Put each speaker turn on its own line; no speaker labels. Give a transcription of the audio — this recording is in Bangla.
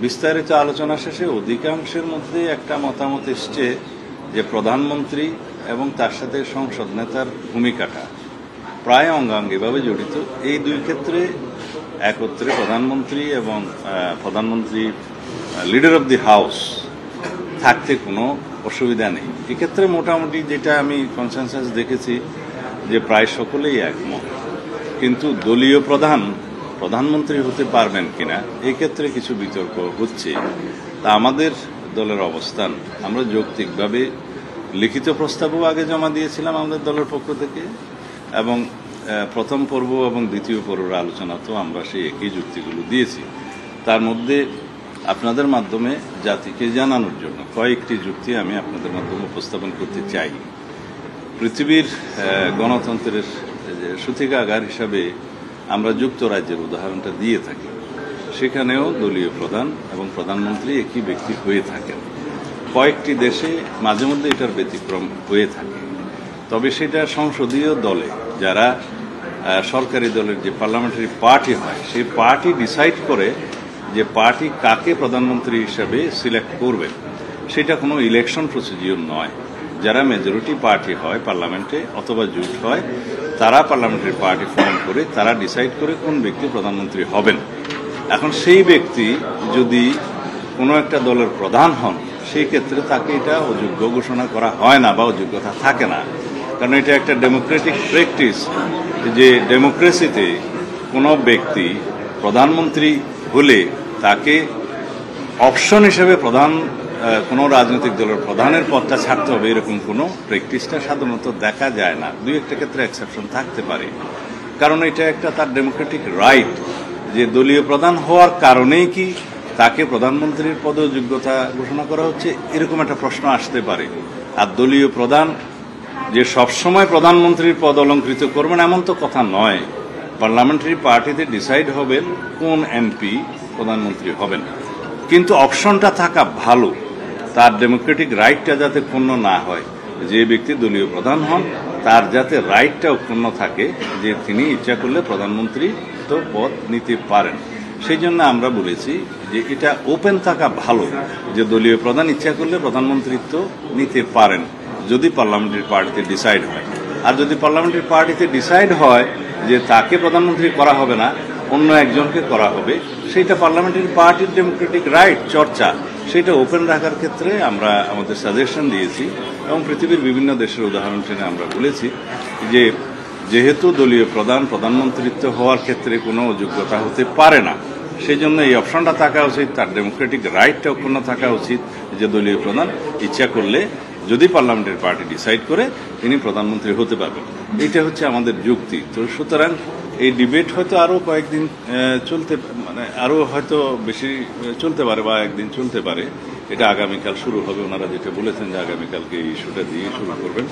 বিস্তারিত আলোচনা শেষে অধিকাংশের মধ্যে একটা মতামত এসছে যে প্রধানমন্ত্রী এবং তার সাথে সংসদ নেতার ভূমিকাটা প্রায় অঙ্গাঙ্গিভাবে জড়িত। এই দুই ক্ষেত্রে একত্রে প্রধানমন্ত্রী এবং প্রধানমন্ত্রী লিডার অব দি হাউস থাকতে কোনো অসুবিধা নেই। এক্ষেত্রে মোটামুটি যেটা আমি কনসেনসাস দেখেছি যে প্রায় সকলেই একমত। কিন্তু দলীয় প্রধানমন্ত্রী হতে পারবেন কিনা এই ক্ষেত্রে কিছু বিতর্ক হচ্ছে। তা আমাদের দলের অবস্থান, আমরা যৌক্তিকভাবে লিখিত প্রস্তাবও আগে জমা দিয়েছিলাম আমাদের দলের পক্ষ থেকে, এবং প্রথম পর্ব এবং দ্বিতীয় পর্বের আলোচনাতেও আমরা সেই একই যুক্তিগুলো দিয়েছি। তার মধ্যে আপনাদের মাধ্যমে জাতিকে জানানোর জন্য কয়েকটি যুক্তি আমি আপনাদের মাধ্যমে উপস্থাপন করতে চাই। পৃথিবীর গণতন্ত্রের সূতিকাগার হিসাবে আমরা যুক্তরাজ্যের উদাহরণটা দিয়ে থাকি। সেখানেও দলীয় প্রধান এবং প্রধানমন্ত্রী একই ব্যক্তি হয়ে থাকেন। কয়েকটি দেশে মাঝে মধ্যে এটার ব্যতিক্রম হয়ে থাকে, তবে সেটা সংসদীয় দলে যারা সরকারি দলের যে পার্লামেন্টারি পার্টি হয় সেই পার্টি ডিসাইড করে যে পার্টি কাকে প্রধানমন্ত্রী হিসাবে সিলেক্ট করবেন। সেটা কোনো ইলেকশন প্রসিডিউর নয়। যারা মেজরিটি পার্টি হয় পার্লামেন্টে অথবা জোট হয় তারা পার্লামেন্টারি পার্টি ফর্ম করে তারা ডিসাইড করে কোন ব্যক্তি প্রধানমন্ত্রী হবেন। এখন সেই ব্যক্তি যদি কোনো একটা দলের প্রধান হন সেই ক্ষেত্রে তাকে এটা অযোগ্য ঘোষণা করা হয় না বা অযোগ্যতা থাকে না, কারণ এটা একটা ডেমোক্রেটিক প্র্যাকটিস যে ডেমোক্রেসিতে কোনো ব্যক্তি প্রধানমন্ত্রী হলে তাকে অপশন হিসেবে কোনো রাজনৈতিক দলের প্রধানের পদটা ছাড়তে হবে এরকম কোনো প্র্যাকটিসটা সাধারণত দেখা যায় না। দুই একটা ক্ষেত্রে এক্সেপশন থাকতে পারে, কারণ এটা একটা তার ডেমোক্রেটিক রাইট যে দলীয় প্রধান হওয়ার কারণেই কি তাকে প্রধানমন্ত্রীর পদে যোগ্যতা ঘোষণা করা হচ্ছে এরকম একটা প্রশ্ন আসতে পারে। আর দলীয় প্রধান যে সবসময় প্রধানমন্ত্রীর পদ অলঙ্কৃত করবেন এমন তো কথা নয়। পার্লামেন্টারি পার্টিতে ডিসাইড হবেন কোন এমপি প্রধানমন্ত্রী হবেন, কিন্তু অপশনটা থাকা ভালো, তার ডেমোক্রেটিক রাইটটা যাতে ক্ষুণ্ণ না হয়। যে ব্যক্তি দলীয় প্রধান হন তার যাতে রাইটটাও ক্ষুণ্ণ থাকে যে তিনি ইচ্ছা করলে প্রধানমন্ত্রী তো পদ নিতে পারেন। সেই জন্য আমরা বলেছি যে এটা ওপেন থাকা ভালো যে দলীয় প্রধান ইচ্ছা করলে প্রধানমন্ত্রিত্ব নিতে পারেন যদি পার্লামেন্টারি পার্টিতে ডিসাইড হয়। আর যদি পার্লামেন্টারি পার্টিতে ডিসাইড হয় যে তাকে প্রধানমন্ত্রী করা হবে না, অন্য একজনকে করা হবে, সেইটা পার্লামেন্টারি পার্টির ডেমোক্রেটিক রাইট চর্চা সেটা ওপেন রাখার ক্ষেত্রে আমরা আমাদের সাজেশন দিয়েছি। এবং পৃথিবীর বিভিন্ন দেশের উদাহরণ টেনে আমরা বলেছি যে যেহেতু দলীয় প্রধানমন্ত্রিত্ব হওয়ার ক্ষেত্রে কোনো যোগ্যতা হতে পারে না, সেই জন্য এই অপশনটা থাকা উচিত, তার ডেমোক্রেটিক রাইটটা অক্ষুণ্ণ থাকা উচিত যে দলীয় প্রধান ইচ্ছা করলে যদি পার্লামেন্টারি পার্টি ডিসাইড করে তিনি প্রধানমন্ত্রী হতে পারবেন। এইটা হচ্ছে আমাদের যুক্তি। তো সুতরাং এই ডিবেট হয়তো আরো কয়েকদিন আরো হয়তো বেশি চলতে পারে বা একদিন চলতে পারে। এটা আগামীকাল শুরু হবে। ওনারা যেটা বলেছেন যে আগামীকালকে এই ইস্যুটা দিয়ে শুরু করবেন।